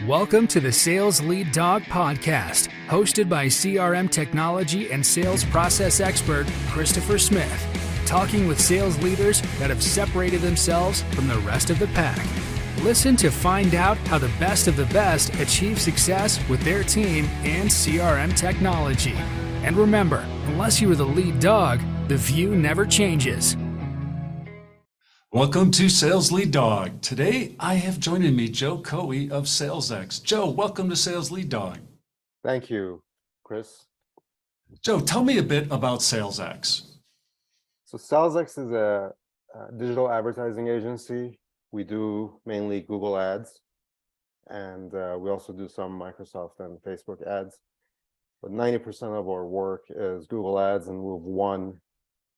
Welcome to the Sales Lead Dog Podcast, hosted by CRM technology and sales process expert Christopher Smith, talking with sales leaders that have separated themselves from the rest of the pack. Listen to find out how the best of the best achieve success with their team and CRM technology. And remember, unless you are the lead dog, the view never changes. Welcome to Sales Lead Dog. Today, I have joining me Joe Khoei of SalesX. Joe, welcome to Sales Lead Dog. Thank you, Chris. Joe, tell me a bit about SalesX. So SalesX is a digital advertising agency. We do mainly Google ads, and we also do some Microsoft and Facebook ads. But 90% of our work is Google ads, and we've won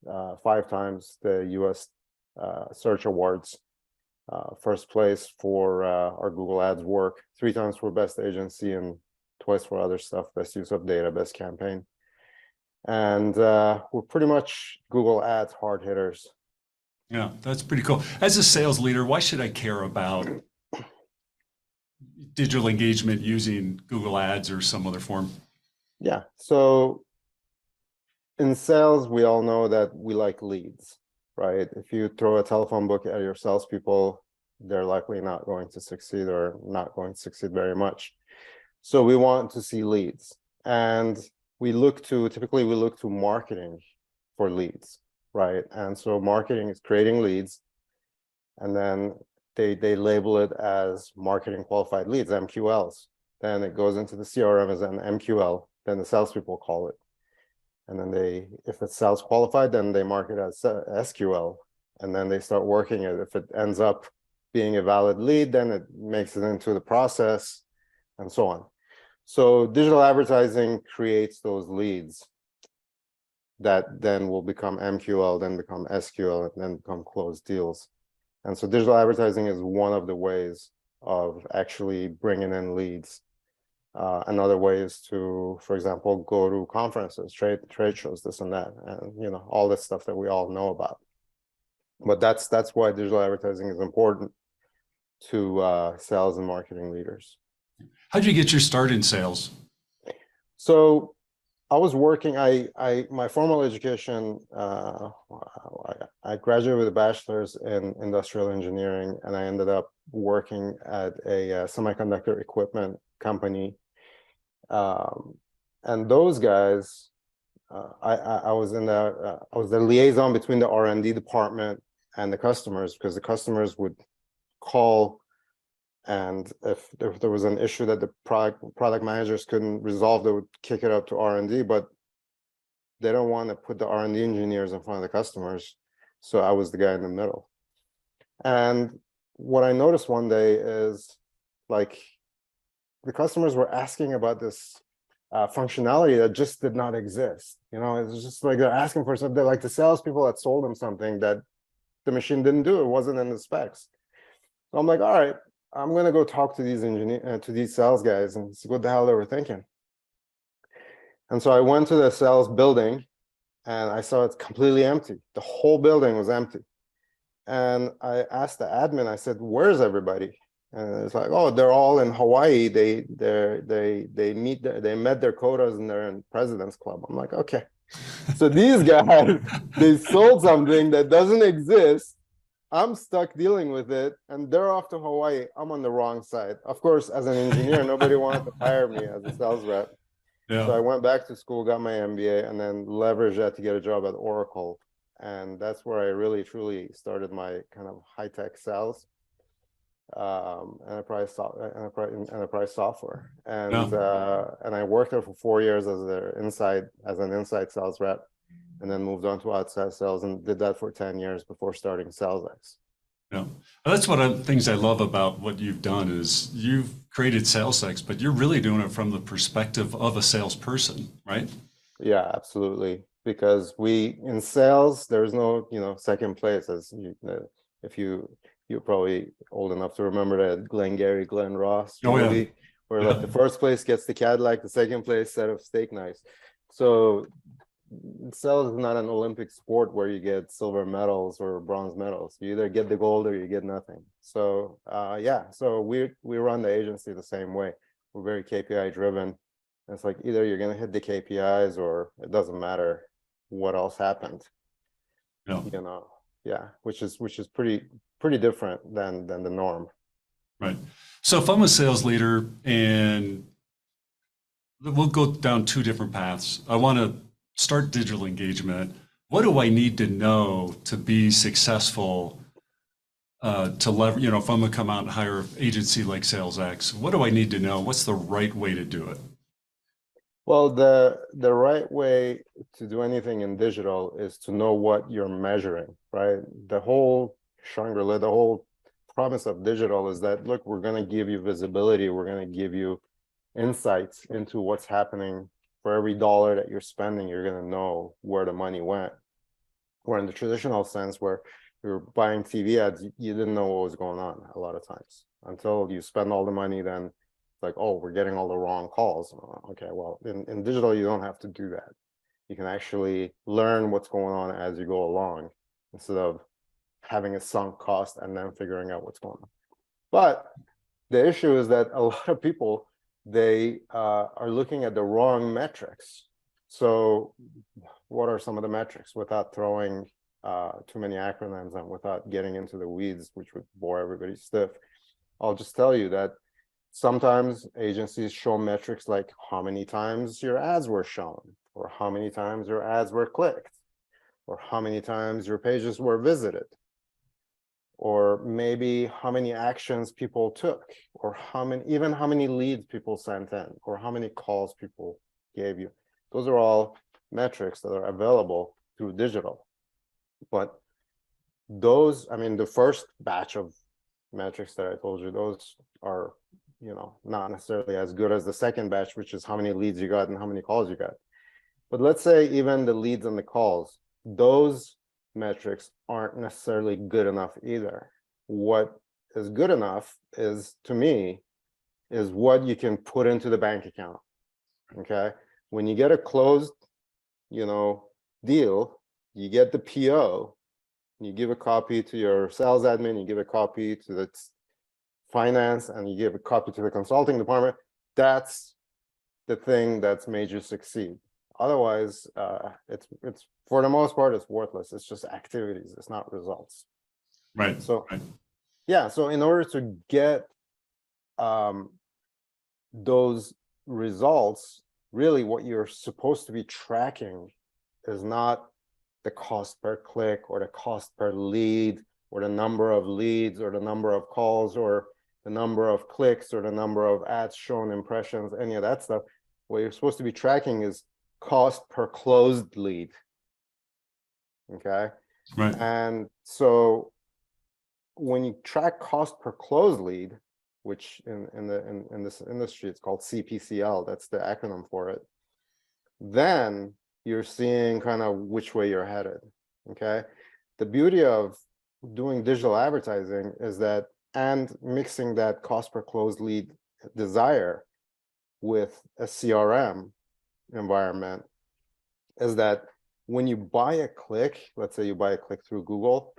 5 times the US search awards. First place for our Google ads work, 3 times for best agency, and twice for other stuff, best use of data, best campaign. And we're pretty much Google ads hard hitters. Yeah, that's pretty cool. As a sales leader, why should I care about digital engagement using Google ads or some other form? Yeah, so in sales, we all know that we like leads, right? If you throw a telephone book at your salespeople, they're likely not going to succeed or not going to succeed very much. So we want to see leads. And typically we look to marketing for leads, right? And so marketing is creating leads, and then they label it as marketing qualified leads, MQLs. Then it goes into the CRM as an MQL, then the salespeople call it. And then if it's sales qualified, then they mark it as SQL, and then they start working it. If it ends up being a valid lead, then it makes it into the process, and so on. So digital advertising creates those leads that then will become MQL, then become SQL, and then become closed deals. And so digital advertising is one of the ways of actually bringing in leads. Another way is to, for example, go to conferences, trade shows, this and that, and all this stuff that we all know about. But that's why digital advertising is important to sales and marketing leaders. How did you get your start in sales? So I was working. My formal education, I graduated with a bachelor's in industrial engineering, and I ended up working at a semiconductor equipment company. And those guys, I was the liaison between the R&D department and the customers, because the customers would call, and if there was an issue that the product managers couldn't resolve, they would kick it up to R&D, but they don't want to put the R&D engineers in front of the customers. So I was the guy in the middle. And what I noticed one day is, like, the customers were asking about this functionality that just did not exist. It was just like they're asking for something, like the salespeople had sold them something that the machine didn't do. It wasn't in the specs. So I'm like, all right, I'm going to go talk to these sales guys and see what the hell they were thinking. And so I went to the sales building, and I saw it's completely empty. The whole building was empty. And I asked the admin, I said, where's everybody? And it's like, oh, they're all in Hawaii. They met their quotas, and they're in President's Club. I'm like, okay. So these guys, they sold something that doesn't exist. I'm stuck dealing with it, and they're off to Hawaii. I'm on the wrong side. Of course, as an engineer, nobody wanted to hire me as a sales rep. Yeah. So I went back to school, got my MBA, and then leveraged that to get a job at Oracle. And that's where I really, truly started my kind of high-tech sales. Enterprise software, and I worked there for 4 years as an inside sales rep, and then moved on to outside sales, and did that for 10 years before starting SalesX. Yeah, that's one of the things I love about what you've done is you've created SalesX, but you're really doing it from the perspective of a salesperson, right? Yeah, absolutely. Because in sales, there's no second place. If you're probably old enough to remember that Glenn Ross movie, where like the first place gets the Cadillac, the second place set of steak knives. So sales is not an Olympic sport where you get silver medals or bronze medals. You either get the gold or you get nothing. So yeah, so we run the agency the same way. We're very KPI driven. It's like either you're going to hit the KPIs or it doesn't matter what else happened. Yeah. You know, yeah, which is pretty different than the norm. Right. So if I'm a sales leader and we'll go down two different paths. I want to start digital engagement. What do I need to know to be successful to leverage, you know, if I'm going to come out and hire an agency like SalesX, what do I need to know? What's the right way to do it? Well, the right way to do anything in digital is to know what you're measuring, right? The whole Shangri-La, the whole promise of digital is that, look, we're going to give you visibility. We're going to give you insights into what's happening. For every dollar that you're spending, you're going to know where the money went. Where in the traditional sense, where you're buying TV ads, you didn't know what was going on a lot of times until you spend all the money. Then it's like, oh, we're getting all the wrong calls. Okay, well, in digital, you don't have to do that. You can actually learn what's going on as you go along instead of having a sunk cost and then figuring out what's going on. But the issue is that a lot of people, they are looking at the wrong metrics. So what are some of the metrics without throwing too many acronyms and without getting into the weeds, which would bore everybody stiff? I'll just tell you that sometimes agencies show metrics like how many times your ads were shown, or how many times your ads were clicked, or how many times your pages were visited, or maybe how many actions people took, or even how many leads people sent in, or how many calls people gave you. Those are all metrics that are available through digital. But those, I mean, the first batch of metrics that I told you, those are, you know, not necessarily as good as the second batch, which is how many leads you got and how many calls you got. But let's say even the leads and the calls, those metrics aren't necessarily good enough either. What is good enough is, to me, is what you can put into the bank account. Okay, when you get a closed, you know, deal, you get the PO, you give a copy to your sales admin, you give a copy to the finance, and you give a copy to the consulting department. That's the thing that's made you succeed. Otherwise, it's for the most part, it's worthless. It's just activities. It's not results. Right. So, right. yeah. So in order to get those results, really what you're supposed to be tracking is not the cost per click or the cost per lead or the number of leads or the number of calls or the number of clicks or the number of ads shown, impressions, any of that stuff. What you're supposed to be tracking is cost per closed lead. Okay. Right. And so when you track cost per closed lead, which in this industry it's called CPCL, that's the acronym for it, then you're seeing kind of which way you're headed. Okay. The beauty of doing digital advertising is that, and mixing that cost per closed lead desire with a CRM environment, is that when you buy a click, let's say you buy a click through Google,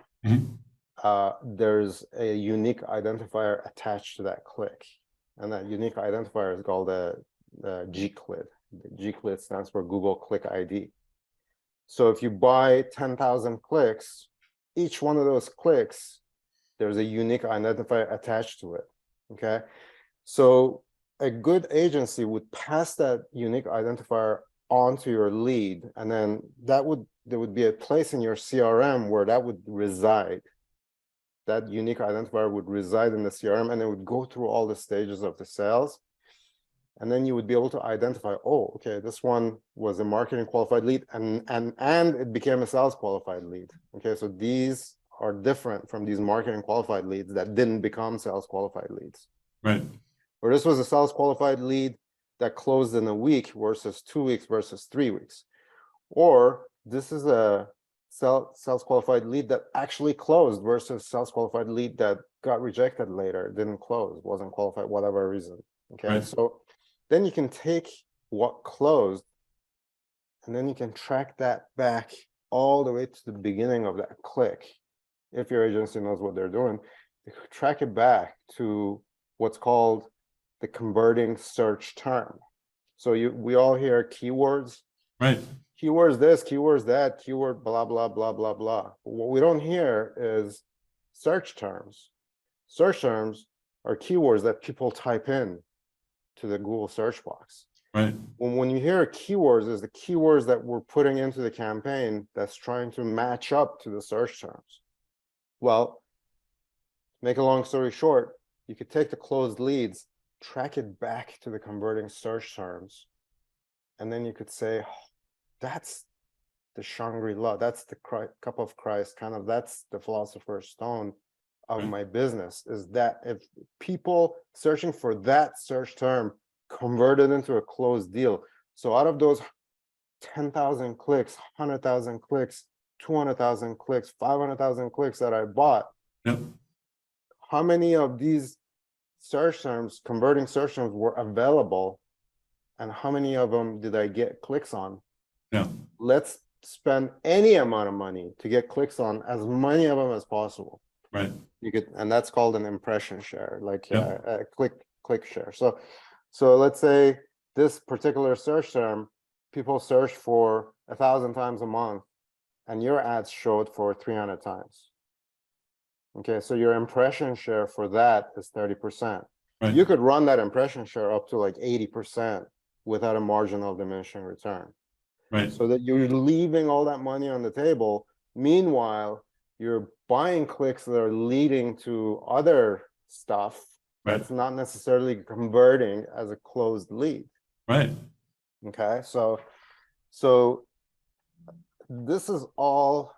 there's a unique identifier attached to that click. And that unique identifier is called the GCLID. The GCLID stands for Google Click ID. So if you buy 10,000 clicks, each one of those clicks, there's a unique identifier attached to it. Okay. So a good agency would pass that unique identifier onto your lead, and then there would be a place in your CRM where that would reside. That unique identifier would reside in the CRM, and it would go through all the stages of the sales. And then you would be able to identify, oh, okay, this one was a marketing qualified lead, and it became a sales qualified lead. Okay, so these are different from these marketing qualified leads that didn't become sales qualified leads. Right. Or this was a sales qualified lead that closed in a week versus 2 weeks versus 3 weeks. Or this is a sales qualified lead that actually closed versus sales qualified lead that got rejected later, didn't close, wasn't qualified, whatever reason. Okay, Right. so then you can take what closed And then you can track that back all the way to the beginning of that click. If your agency knows what they're doing, you can track it back to what's called the converting search term. So we all hear keywords. Right. Keywords this, keywords that, keyword blah, blah, blah, blah, blah. What we don't hear is search terms. Search terms are keywords that people type in to the Google search box. Right. When you hear keywords, is the keywords that we're putting into the campaign that's trying to match up to the search terms. Well, make a long story short, you could take the closed leads, track it back to the converting search terms, and then you could say, oh, that's the Shangri-La, that's the cup of Christ, kind of, that's the philosopher's stone of my business, is that if people searching for that search term converted into a closed deal. So out of those 10,000 clicks, 100,000 clicks, 200,000 clicks, 500,000 clicks that I bought, Yep. how many of these search terms, converting search terms, were available, and how many of them did I get clicks on? Yeah. Let's spend any amount of money to get clicks on as many of them as possible. Right. You could, and that's called an impression share, like Yep. a click share. So let's say this particular search term, people search for 1,000 times a month, and your ads showed for 300 times. Okay, so your impression share for that is 30%. Right. You could run that impression share up to like 80% without a marginal diminishing return. Right. So that you're leaving all that money on the table. Meanwhile, you're buying clicks that are leading to other stuff Right. that's not necessarily converting as a closed lead. Right. Okay, so this is all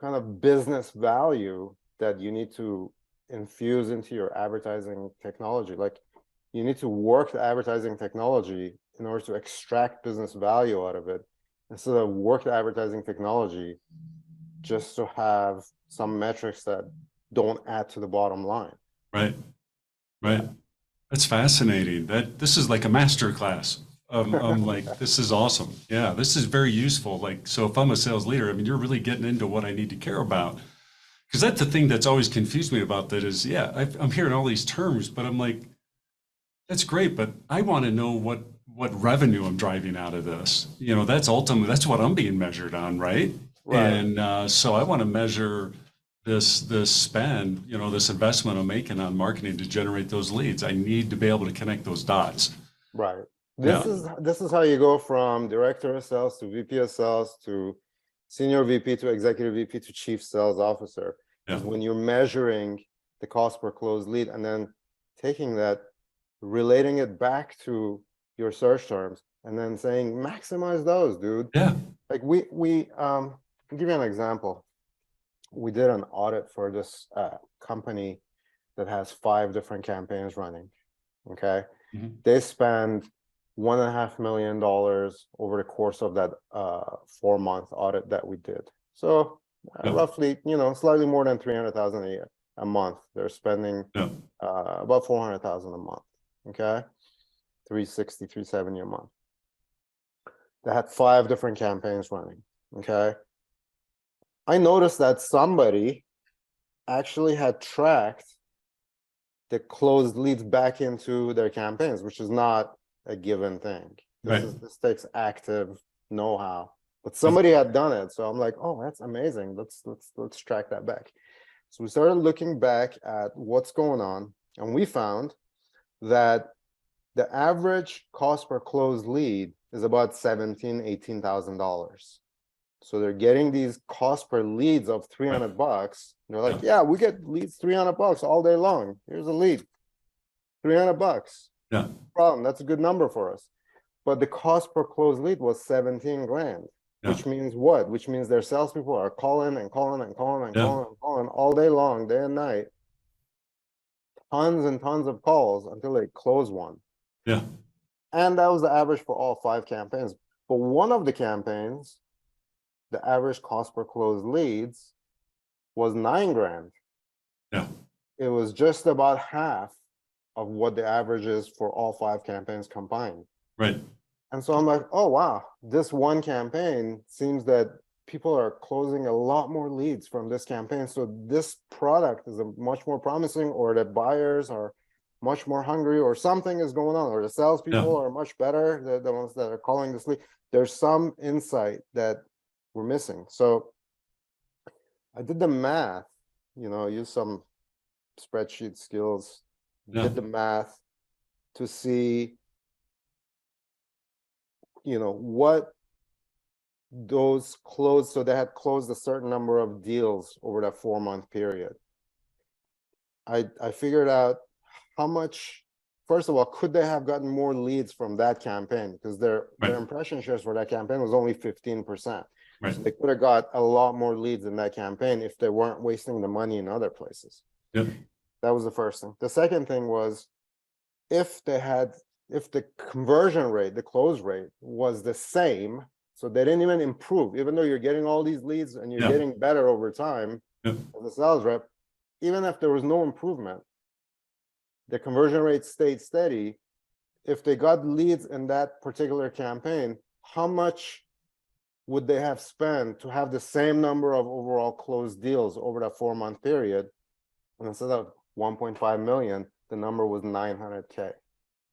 kind of business value that you need to infuse into your advertising technology. Like, you need to work the advertising technology in order to extract business value out of it, instead of work the advertising technology just to have some metrics that don't add to the bottom line. Right. Right. That's fascinating. This is like a master class. I'm like, this is awesome. Yeah, this is very useful. Like, so if I'm a sales leader, I mean, you're really getting into what I need to care about. Because that's the thing that's always confused me about that is, yeah, I'm hearing all these terms, but I'm like, that's great, but I want to know what revenue I'm driving out of this. You know, that's ultimately, that's what I'm being measured on, right? Right. And so I want to measure this spend, you know, this investment I'm making on marketing to generate those leads. I need to be able to connect those dots. Right. This is how you go from director of sales to VP of sales to senior VP to executive VP to chief sales officer. Yeah. Is when you're measuring the cost per closed lead and then taking that, relating it back to your search terms, and then saying maximize those, dude. Yeah. Like we I'll give you an example. We did an audit for this company that has 5 different campaigns running. Okay. Mhm. They spend $1.5 million over the course of that 4-month audit that we did. So Yeah. roughly, you know, slightly more than 300,000 a month. They're spending Yeah. about 400,000 a month. Okay, 360, 370 a month. They had 5 different campaigns running. Okay, I noticed that somebody actually had tracked the closed leads back into their campaigns, which is not a given thing. This takes active know-how, but somebody had done it. So I'm like, oh, that's amazing. Let's track that back. So we started looking back at what's going on, and we found that the average cost per closed lead is about $18,000. So they're getting these cost per leads of $300. They're like, yeah, we get leads $300 all day long. Here's a lead, $300. Yeah. Problem. That's a good number for us. But the cost per closed lead was 17 grand. Yeah. Which means what? Which means their salespeople are calling and calling and calling and Yeah. calling and calling all day long, day and night. Tons and tons of calls until they close one. Yeah. And that was the average for all 5 campaigns. But one of the campaigns, the average cost per closed leads was 9 grand. Yeah. It was just about half of what the average is for all 5 campaigns combined. Right. And so I'm like, oh, wow, this one campaign seems that people are closing a lot more leads from this campaign. So this product is a much more promising, or the buyers are much more hungry, or something is going on, or the salespeople are much better, the ones that are calling this lead. There's some insight that we're missing. So I did the math, use some spreadsheet skills, did the math to see what those closed. So they had closed a certain number of deals over that 4-month period. I figured out how much, first of all, could they have gotten more leads from that campaign, because their impression shares for that campaign was only 15%. So they could have got a lot more leads in that campaign if they weren't wasting the money in other places. That was the first thing. The second thing was, if the conversion rate, the close rate was the same, so they didn't even improve, even though you're getting all these leads and you're getting better over time as a sales rep, even if there was no improvement, the conversion rate stayed steady. If they got leads in that particular campaign, how much would they have spent to have the same number of overall closed deals over that 4-month period? And instead of 1.5 million, the number was 900K.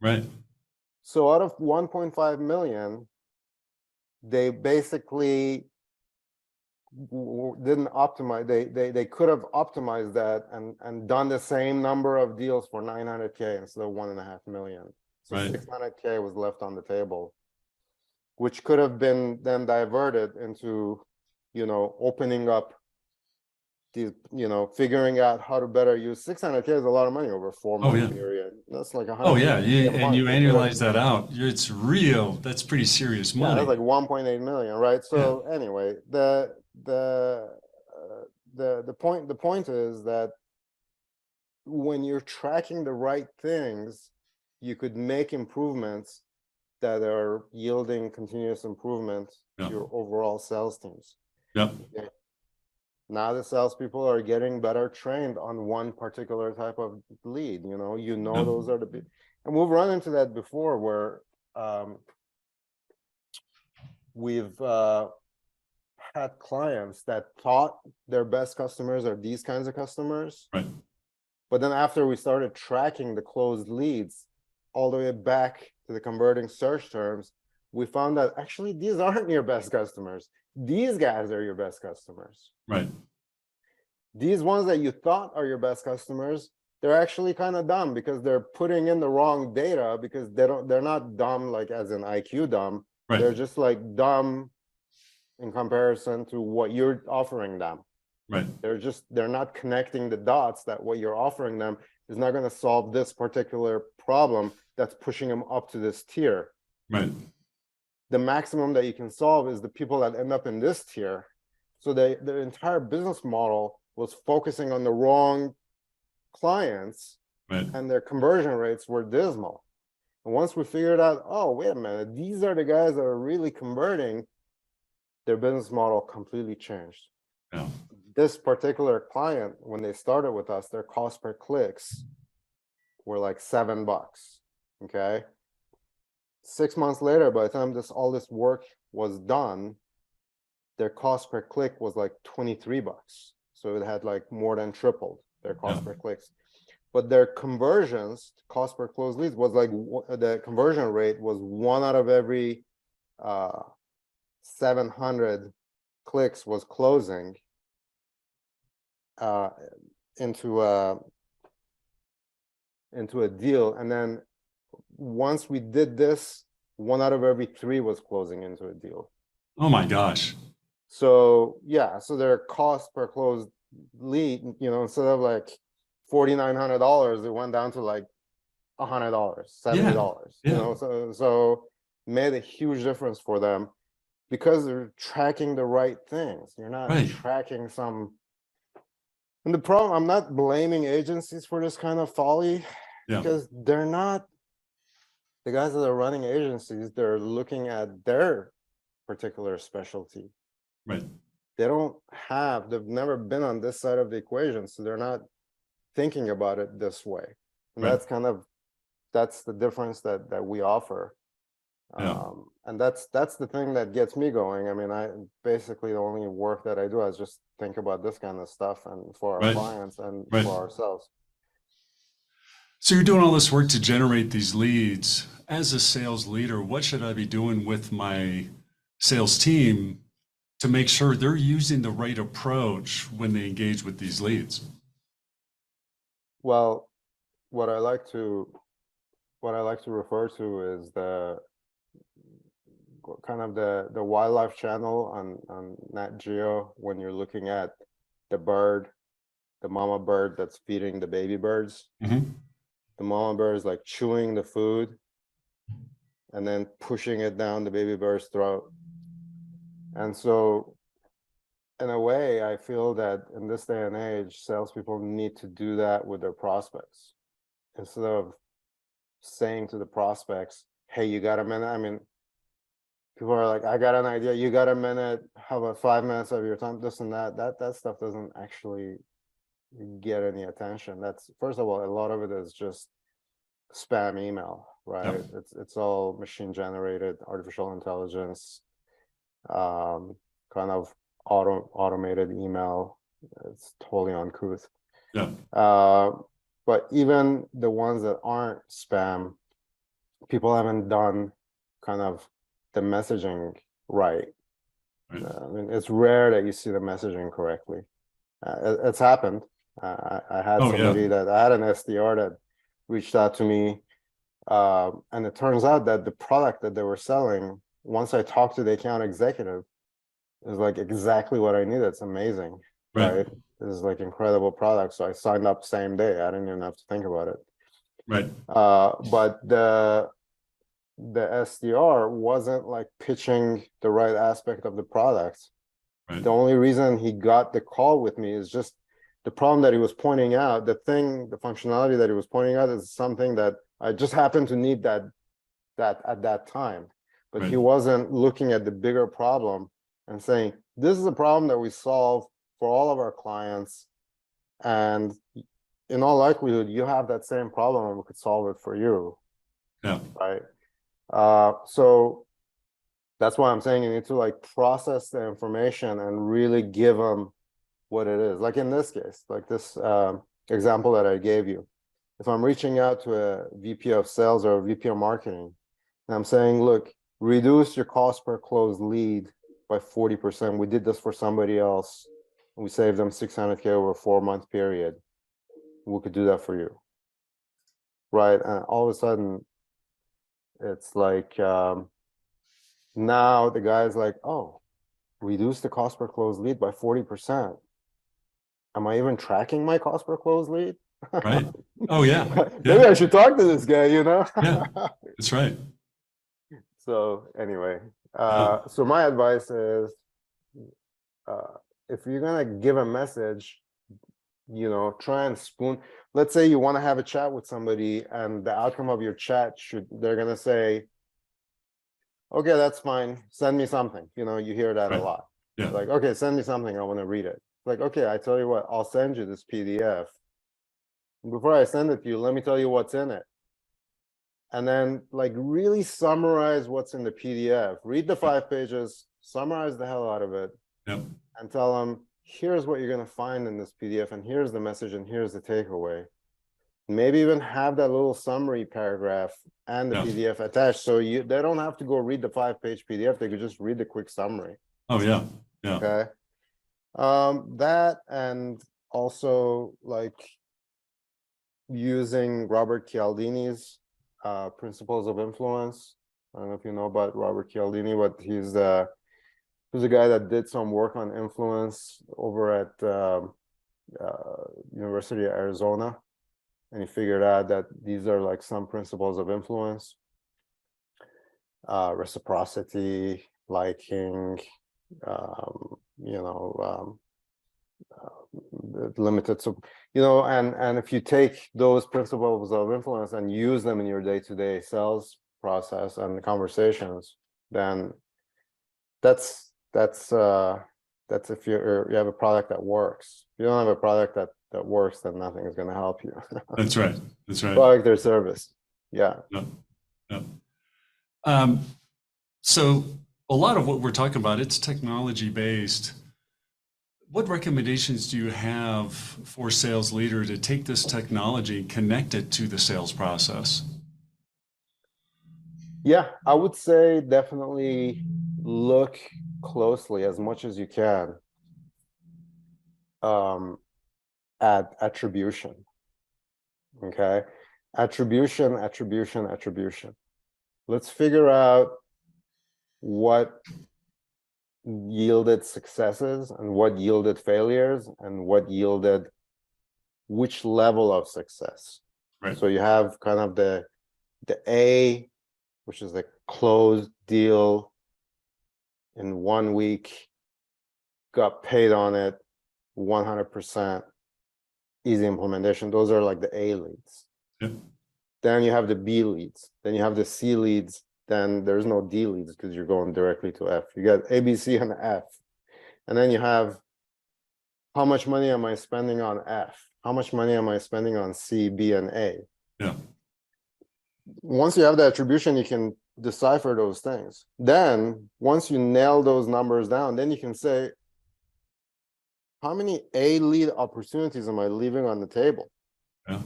Right. So out of 1.5 million, they basically didn't optimize. They could have optimized that and done the same number of deals for 900K instead of 1.5 million. So 600K was left on the table, which could have been then diverted into, opening up these, figuring out how to better use. 600K is a lot of money over a 4-month period. That's like 100. And you annualize that out. It's real. That's pretty serious money. Yeah, that's like 1.8 million, right? So anyway, the point is that when you're tracking the right things, you could make improvements that are yielding continuous improvement to your overall sales teams. Okay. Now the salespeople are getting better trained on one particular type of lead. Those are the big, and we've run into that before, where we've had clients that thought their best customers are these kinds of customers, but then after we started tracking the closed leads all the way back to the converting search terms, we found that actually these aren't your best customers. These guys are your best customers. These ones that you thought are your best customers, they're actually kind of dumb, because they're putting in the wrong data, because they're not dumb like as an IQ dumb. They're just like dumb in comparison to what you're offering them. They're not connecting the dots that what you're offering them is not going to solve this particular problem that's pushing them up to this tier. The maximum that you can solve is the people that end up in this tier. So the entire business model was focusing on the wrong clients, and their conversion rates were dismal. And once we figured out, oh, wait a minute, these are the guys that are really converting, their business model completely changed. This particular client, when they started with us, their cost per clicks were like $7. Okay. 6 months later, by the time all this work was done, their cost per click was like $23. So it had like more than tripled their cost per clicks. But their conversions, cost per closed leads, was like, the conversion rate was 1 out of every 700 clicks was closing into a deal. And then once we did this, 1 out of every 3 was closing into a deal. Oh my gosh. So so their cost per closed lead, instead of like $4,900, it went down to like $100, $70. So made a huge difference for them, because they're tracking the right things. You're not tracking some. And the problem, I'm not blaming agencies for this kind of folly, because they're not the guys that are running agencies. They're looking at their particular specialty. They've never been on this side of the equation, so they're not thinking about it this way. And that's the difference that we offer. Yeah. And that's the thing that gets me going. I mean, I basically the only work that I do is just think about this kind of stuff and for our Right. clients and Right. for ourselves. So you're doing all this work to generate these leads. As a sales leader, what should I be doing with my sales team to make sure they're using the right approach when they engage with these leads? Well, what I like to refer to is the kind of the wildlife channel on Nat Geo, when you're looking at the bird, the mama bird that's feeding the baby birds. Mm-hmm. The mama bird is like chewing the food and then pushing it down the baby bird's throat. And so in a way, I feel that in this day and age, salespeople need to do that with their prospects. Instead of saying to the prospects, hey, you got a minute? I mean, people are like, I got an idea, you got a minute, how about 5 minutes of your time, this and that. That stuff doesn't actually get any attention. That's, first of all, a lot of it is just spam email, right? Yep. It's all machine generated, artificial intelligence, kind of automated email. It's totally uncouth. Yeah. But even the ones that aren't spam, people haven't done kind of the messaging right. I mean, it's rare that you see the messaging correctly. It's happened. I had somebody that I had an SDR that reached out to me, and it turns out that the product that they were selling, once I talked to the account executive, is like exactly what I needed. It's amazing, right? This is like incredible product. So I signed up same day. I didn't even have to think about it. Right. But the SDR wasn't like pitching the right aspect of the product. Right. The only reason he got the call with me is just the problem that he was pointing out, the functionality that he was pointing out is something that I just happened to need that at that time. But he wasn't looking at the bigger problem and saying, this is a problem that we solve for all of our clients. And in all likelihood, you have that same problem and we could solve it for you. Yeah. Right. So that's why I'm saying you need to like process the information and really give them what it is. Like in this case, like this example that I gave you, if I'm reaching out to a VP of sales or a VP of marketing, and I'm saying, look, reduce your cost per closed lead by 40%. We did this for somebody else. We saved them $600K over a 4-month period. We could do that for you. Right. And all of a sudden, it's like, now the guy's like, oh, reduce the cost per closed lead by 40%. Am I even tracking my cost per closed lead? Right. Oh, yeah. Maybe I should talk to this guy, you know? Yeah, that's right. So anyway, so my advice is, if you're going to give a message, you know, try and let's say you want to have a chat with somebody and the outcome of your chat they're going to say, okay, that's fine. Send me something. You know, you hear that a lot. Yeah. Like, okay, send me something. I want to read it. Like, okay, I tell you what, I'll send you this PDF. Before I send it to you, let me tell you what's in it. And then like really summarize what's in the PDF. Read the 5 pages, summarize the hell out of it, and tell them, here's what you're going to find in this PDF, and here's the message, and here's the takeaway. Maybe even have that little summary paragraph and the PDF attached, so they don't have to go read the 5-page PDF. They could just read the quick summary. Oh yeah, yeah. Okay. That, and also like using Robert Cialdini's principles of influence. I don't know if you know about Robert Cialdini, but he's a guy that did some work on influence over at University of Arizona. And he figured out that these are like some principles of influence: reciprocity, liking, limited. So, you know, and if you take those principles of influence and use them in your day-to-day sales process and conversations, then that's if you have a product that works. If you don't have a product that works, then nothing is going to help you. That's right. That's right. Product or service. Yeah. Yeah. Yeah. So a lot of what we're talking about, it's technology based. What recommendations do you have for sales leader to take this technology and connect it to the sales process? Yeah, I would say definitely look closely as much as you can at attribution. Okay, attribution, attribution, attribution. Let's figure out what yielded successes and what yielded failures and what yielded which level of success. Right. So you have kind of the A, which is the closed deal in 1 week, got paid on it 100%, easy implementation. Those are like the A leads. Yep. Then you have the B leads. Then you have the C leads. Then there's no D leads because you're going directly to F. You got A, B, C, and F. And then you have, how much money am I spending on F? How much money am I spending on C, B, and A? Yeah. Once you have the attribution, you can decipher those things. Then once you nail those numbers down, then you can say, how many A lead opportunities am I leaving on the table? Yeah.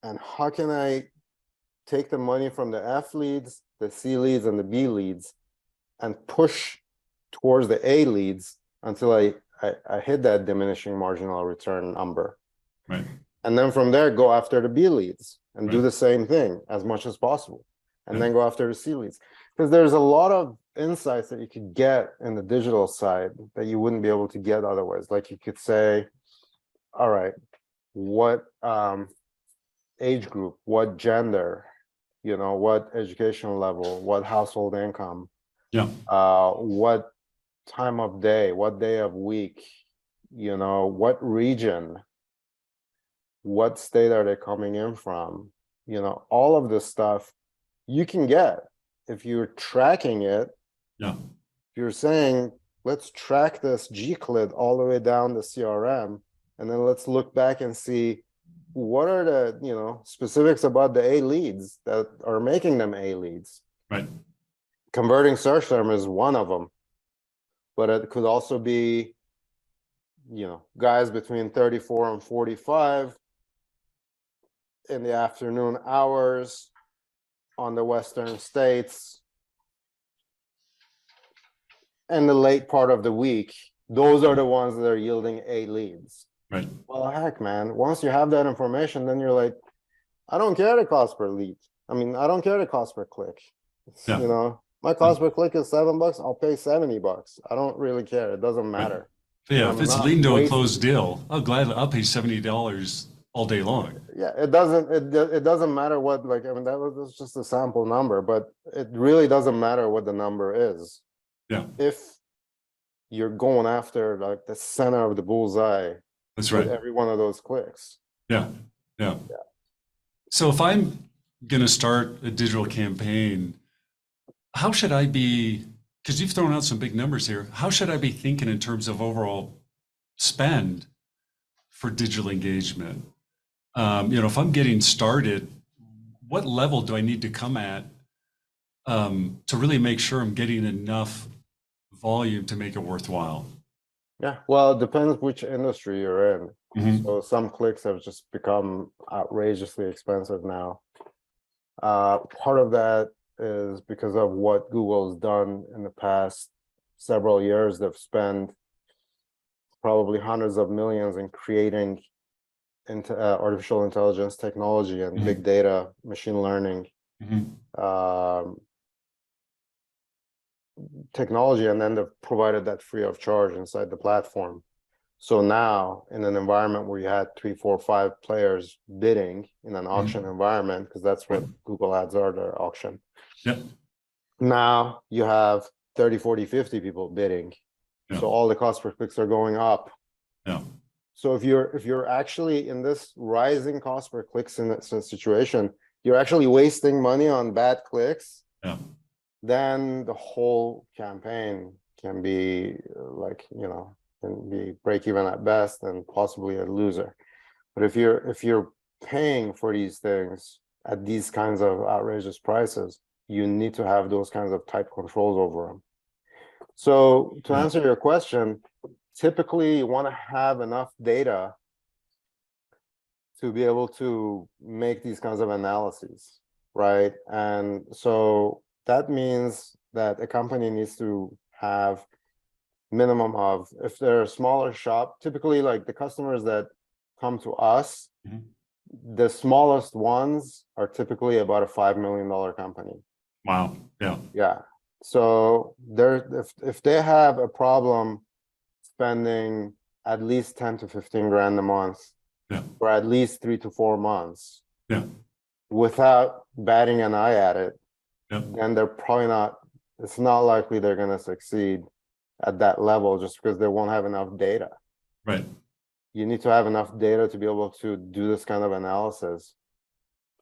And how can I take the money from the F leads, the C leads, and the B leads and push towards the A leads until I hit that diminishing marginal return number. Right. And then from there, go after the B leads and do Right. the same thing as much as possible. And Yeah. then go after the C leads. Because there's a lot of insights that you could get in the digital side that you wouldn't be able to get otherwise. Like you could say, all right, what age group, what gender, you know, what educational level, what household income, Yeah. what time of day, what day of week, you know, what region, what state are they coming in from, you know, all of this stuff you can get if you're tracking it. Yeah. If you're saying, let's track this GCLID all the way down the CRM, and then let's look back and see what are the, you know, specifics about the A leads that are making them A leads. Right. Converting search term is one of them, but it could also be, you know, guys between 34 and 45 in the afternoon hours on the Western states and the late part of the week. Those are the ones that are yielding A leads. Right. Well, heck, man, once you have that information, then you're like, I don't care the cost per lead. I mean, I don't care the cost per click. Yeah. You know, my cost per click is $7. I'll pay $70. I don't really care. It doesn't matter. Yeah. I'm If it's not leading to a wasting- closed deal, I'll pay $70 all day long. Yeah, it doesn't matter what, like, I mean, that's just a sample number, but it really doesn't matter what the number is. Yeah. If you're going after like the center of the bullseye That's with right. every one of those clicks. Yeah. Yeah. So if I'm going to start a digital campaign, how should I be, because you've thrown out some big numbers here, how should I be thinking in terms of overall spend for digital engagement? You know, if I'm getting started, what level do I need to come at to really make sure I'm getting enough volume to make it worthwhile? Yeah, well, it depends which industry you're in. Mhm. So some clicks have just become outrageously expensive now. Part of that is because of what Google's done in the past several years. They've spent probably hundreds of millions in creating into artificial intelligence technology and big data, machine learning technology, and then they've provided that free of charge inside the platform. So now in an environment where you had 3, 4, 5 players bidding in an auction environment, because that's what Google ads are, they're auction. Yep. Now you have 30, 40, 50 people bidding. Yeah. So all the cost per clicks are going up. Yeah. So if you're actually in this rising cost per clicks in that situation, you're actually wasting money on bad clicks. Yeah. Then the whole campaign can be like, you know, can be break even at best and possibly a loser. But if you're paying for these things at these kinds of outrageous prices, you need to have those kinds of tight controls over them. So to answer your question, typically you want to have enough data to be able to make these kinds of analyses, right? And so that means that a company needs to have minimum of, if they're a smaller shop, typically like the customers that come to us, the smallest ones are typically about a $5 million company. Wow. Yeah. Yeah. So if they have a problem spending at least 10 to 15 grand a month for at least 3 to 4 months without batting an eye at it, then they're probably not, it's not likely they're going to succeed at that level just because they won't have enough data. Right. You need to have enough data to be able to do this kind of analysis.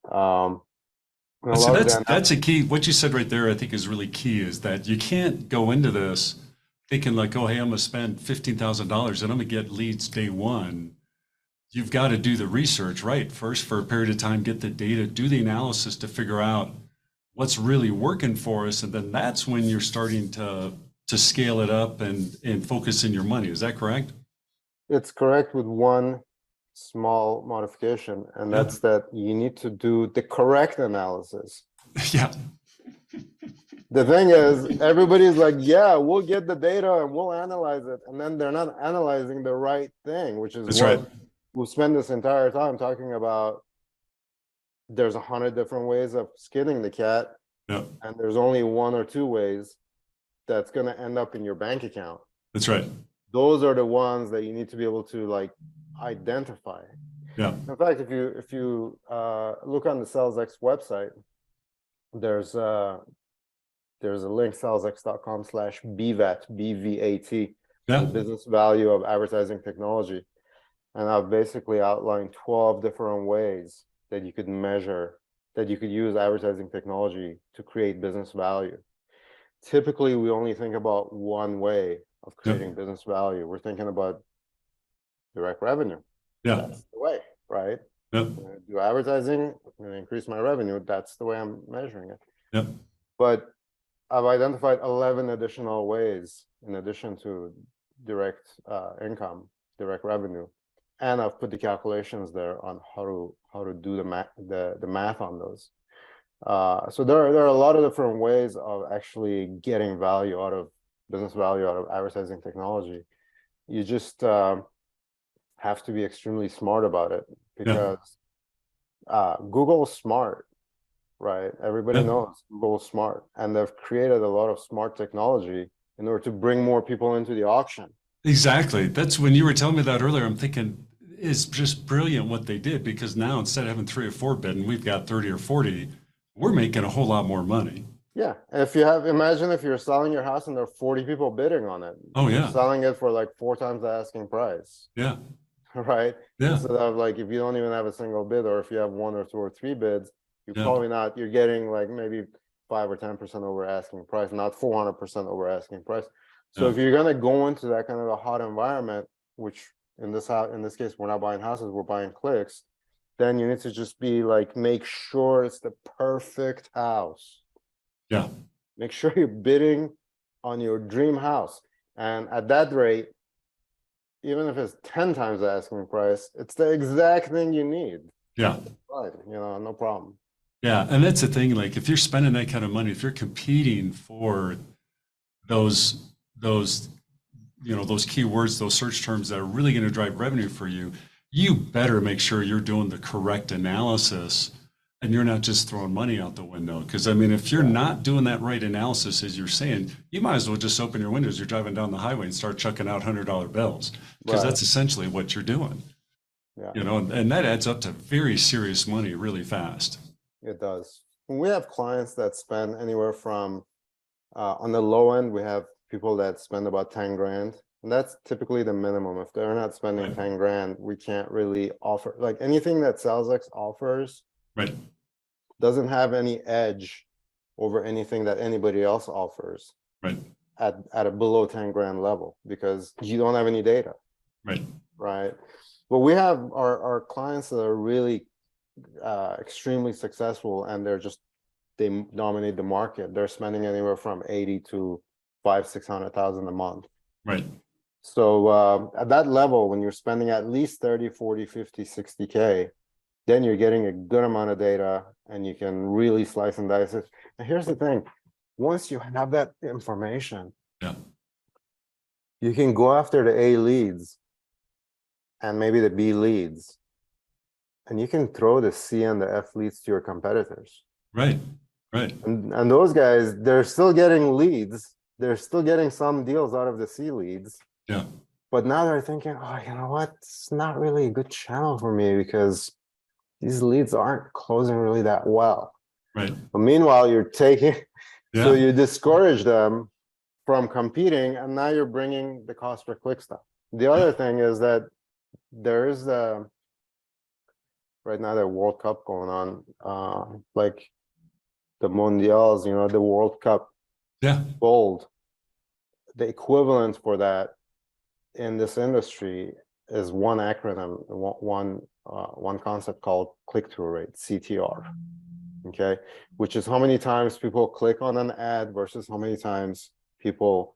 So that's a key. What you said right there, I think, is really key, is that you can't go into this thinking like, oh, hey, I'm going to spend $15,000 and I'm going to get leads day one. You've got to do the research, right? First, for a period of time, get the data, do the analysis to figure out what's really working for us. And then that's when you're starting to scale it up and focus in your money. Is that correct? It's correct with one small modification, and that's that you need to do the correct analysis. Yeah. The thing is, everybody's like, yeah, we'll get the data and we'll analyze it. And then they're not analyzing the right thing, which is That's what right. we'll spend this entire time talking about. There's 100 different ways of skinning the cat, and there's only 1 or 2 ways that's going to end up in your bank account. That's right. Those are the ones that you need to be able to like identify. Yeah. In fact, if you look on the SalesX website, there's a link, salesx.com/BVAT, BVAT, the business value of advertising technology. And I've basically outlined 12 different ways that you could measure, that you could use advertising technology to create business value. Typically, we only think about one way of creating business value. We're thinking about direct revenue. That's the way, right? Do advertising, I'm going to increase my revenue. That's the way I'm measuring it. But I've identified 11 additional ways in addition to direct income, direct revenue, and I've put the calculations there on how to do the math on those. So there are a lot of different ways of actually getting value out of business value out of advertising technology. You just have to be extremely smart about it, because Google's smart. Right, everybody knows Google's smart, and they've created a lot of smart technology in order to bring more people into the auction. Exactly. That's when you were telling me that earlier. I'm thinking it's just brilliant what they did, because now instead of having 3 or 4 bid and we've got 30 or 40, we're making a whole lot more money. Yeah, if you have, imagine if you're selling your house and there are 40 people bidding on it. Oh yeah, you're selling it for like 4 times the asking price. Yeah. Right. Yeah. Instead of like, if you don't even have a single bid, or if you have 1 or 2 or 3 bids, you're probably not, you're getting like maybe 5 or 10% over asking price, not 400% over asking price. So if you're going to go into that kind of a hot environment, which in this case, we're not buying houses, we're buying clicks, then you need to just be like, make sure it's the perfect house. Yeah. Make sure you're bidding on your dream house. And at that rate, even if it's 10 times the asking price, it's the exact thing you need. Yeah. Right. No problem. Yeah, and that's the thing, like if you're spending that kind of money, if you're competing for those keywords, those search terms that are really going to drive revenue for you, you better make sure you're doing the correct analysis and you're not just throwing money out the window. Because I mean, if you're not doing that right analysis, as you're saying, you might as well just open your windows, you're driving down the highway, and start chucking out $100 bills, because that's essentially what you're doing. And that adds up to very serious money really fast. It does. We have clients that spend anywhere from, on the low end, we have people that spend about 10 grand. And that's typically the minimum. If they're not spending 10 grand, we can't really offer, like anything that SalesX offers doesn't have any edge over anything that anybody else offers at a below 10 grand level, because you don't have any data. Right. But we have our clients that are really extremely successful, and they're just they dominate the market. They're spending anywhere from 80 to 500,000-600,000 a month. Right. So at that level, when you're spending at least 30, 40, 50, 60K, then you're getting a good amount of data and you can really slice and dice it. And here's the thing, once you have that information, Yeah. you can go after the A leads and maybe the B leads, and you can throw the C and the F leads to your competitors. Right. Right. And those guys, they're still getting leads. They're still getting some deals out of the C leads. Yeah. But now they're thinking, oh, you know what? It's not really a good channel for me because these leads aren't closing really that well. Right. But meanwhile, you're taking, so Yeah. you discourage them from competing, and now you're bringing the cost per click stuff. The other thing is that there is right now the World Cup going on, like the Mondials, you know, the World Cup Yeah. gold. The equivalent for that in this industry is one acronym, one concept called click-through rate, CTR. Okay, which is how many times people click on an ad versus how many times people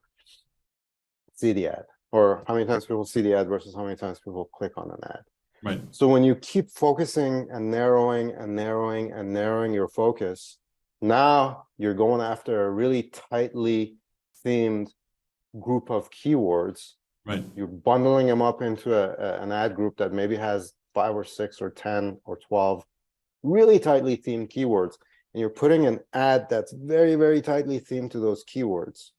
see the ad, or how many times people see the ad versus how many times people click on an ad. Right. So when you keep focusing and narrowing and narrowing and narrowing your focus, now you're going after a really tightly themed group of keywords. Right. You're bundling them up into an ad group that maybe has 5 or 6 or 10 or 12 really tightly themed keywords, and you're putting an ad that's very, very tightly themed to those keywords,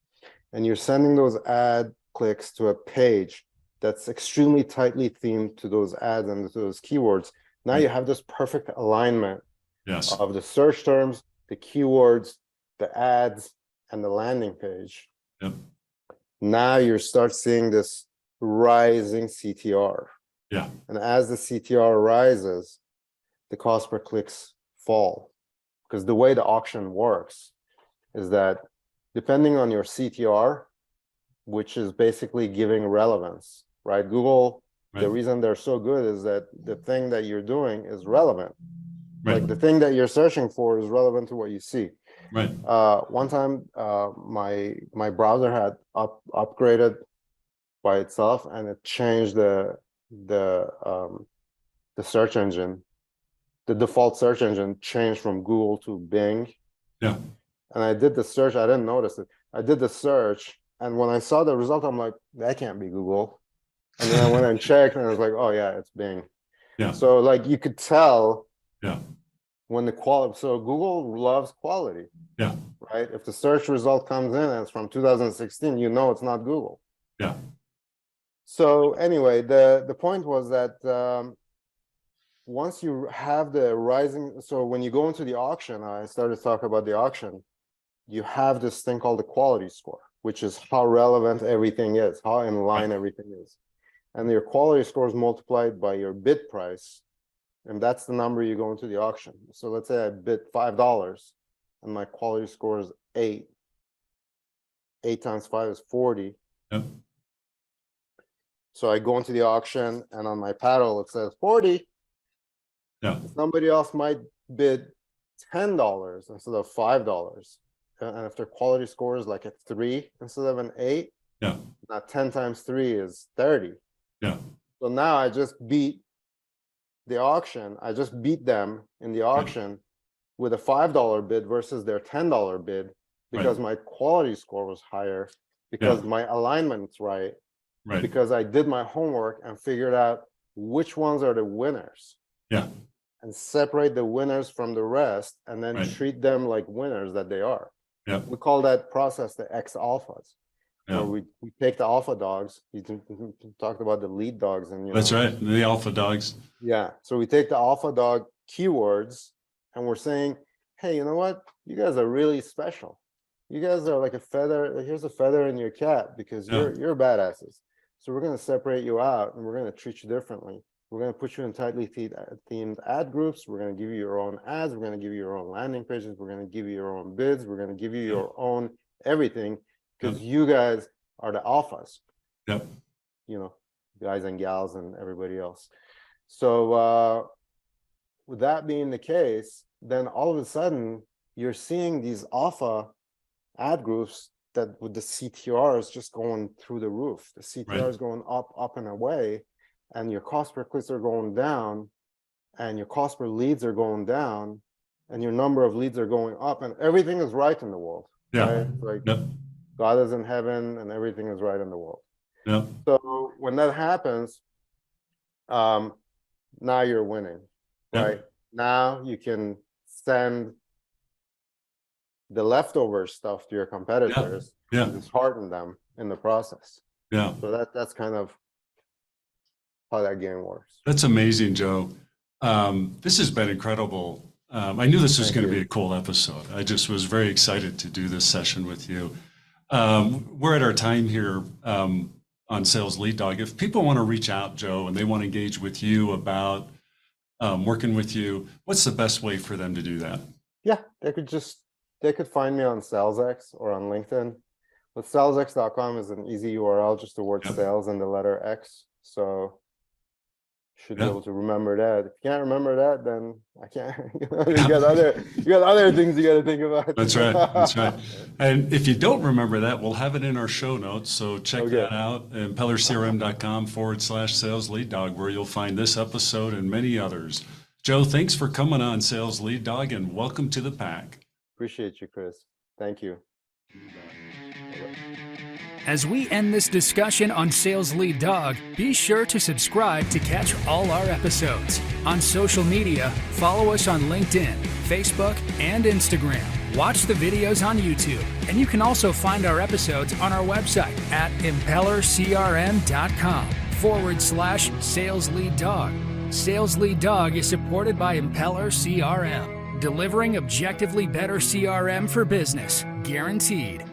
and you're sending those ad clicks to a page that's extremely tightly themed to those ads and to those keywords. Now you have this perfect alignment Yes. of the search terms, the keywords, the ads, and the landing page. Yep. Now you start seeing this rising CTR. Yeah. And as the CTR rises, the cost per clicks fall. Because the way the auction works is that depending on your CTR, which is basically giving relevance, right? Google, the reason they're so good is that the thing that you're doing is relevant. Right. Like the thing that you're searching for is relevant to what you see. Right. One time, my browser had upgraded by itself, and it changed the search engine. The default search engine changed from Google to Bing. Yeah. And I did the search. I didn't notice it. I did the search, and when I saw the result, I'm like, that can't be Google. And then I went and checked, and I was like, oh yeah, it's Bing. Yeah. So like you could tell. Yeah. When the quality, so Google loves quality. Yeah. Right. If the search result comes in and it's from 2016, you know it's not Google. Yeah. So anyway, the point was that once you have the rising, so when you go into the auction, I started to talk about the auction, you have this thing called the quality score, which is how relevant everything is, how in line everything is. And your quality score is multiplied by your bid price, and that's the number you go into the auction. So let's say I bid $5 and my quality score is 8. 8 times 5 is 40. Yep. So I go into the auction, and on my paddle it says 40. Yeah. Somebody else might bid $10 instead of $5. And if their quality score is like a 3 instead of an 8, yeah. Now 10 times 3 is 30. Yeah. So now I just beat the auction. I just beat them in the auction with a $5 bid versus their $10 bid, because my quality score was higher, because my alignment's right, because I did my homework and figured out which ones are the winners. Yeah. And separate the winners from the rest, and then treat them like winners that they are. Yeah. We call that process the X alphas. Yeah. Where we take the alpha dogs. You talked about the lead dogs, and that's right, the alpha dogs. Yeah. So we take the alpha dog keywords, and we're saying, hey, you know what? You guys are really special. You guys are like a feather. Here's a feather in your cap, because you're badasses. So we're going to separate you out, and we're going to treat you differently. We're going to put you in tightly themed ad groups. We're going to give you your own ads. We're going to give you your own landing pages. We're going to give you your own bids. We're going to give you your own everything, because you guys are the alphas. Yep. You know, guys and gals and everybody else. So with that being the case, then all of a sudden you're seeing these alpha ad groups that with the CTRs just going through the roof. The CTRs going up and away, and your cost per clicks are going down, and your cost per leads are going down, and your number of leads are going up, and everything is right in the world. Right? Like God is in heaven and everything is right in the world. So when that happens, now you're winning, right? Now you can send the leftover stuff to your competitors and dishearten them in the process. So that's kind of how that game works. That's amazing, Joe. This has been incredible. I knew this was going to be a cool episode. I just was very excited to do this session with you. We're at our time here on Sales Lead Dog. If people want to reach out, Joe, and they want to engage with you about working with you, what's the best way for them to do that? Yeah, they could find me on SalesX or on LinkedIn. But salesx.com is an easy URL, just the word sales and the letter X. So should be able to remember that. If you can't remember that, then I can't. You got other things you got to think about. That's right. And if you don't remember that, we'll have it in our show notes. So check that out, impellercrm.com/sales lead dog, where you'll find this episode and many others. Joe, thanks for coming on Sales Lead Dog, and welcome to the pack. Appreciate you, Chris. Thank you. As we end this discussion on Sales Lead Dog, be sure to subscribe to catch all our episodes. On social media, follow us on LinkedIn, Facebook, and Instagram. Watch the videos on YouTube, and you can also find our episodes on our website at impellercrm.com/Sales Lead Dog. Sales Lead Dog is supported by Impeller CRM, delivering objectively better CRM for business, guaranteed.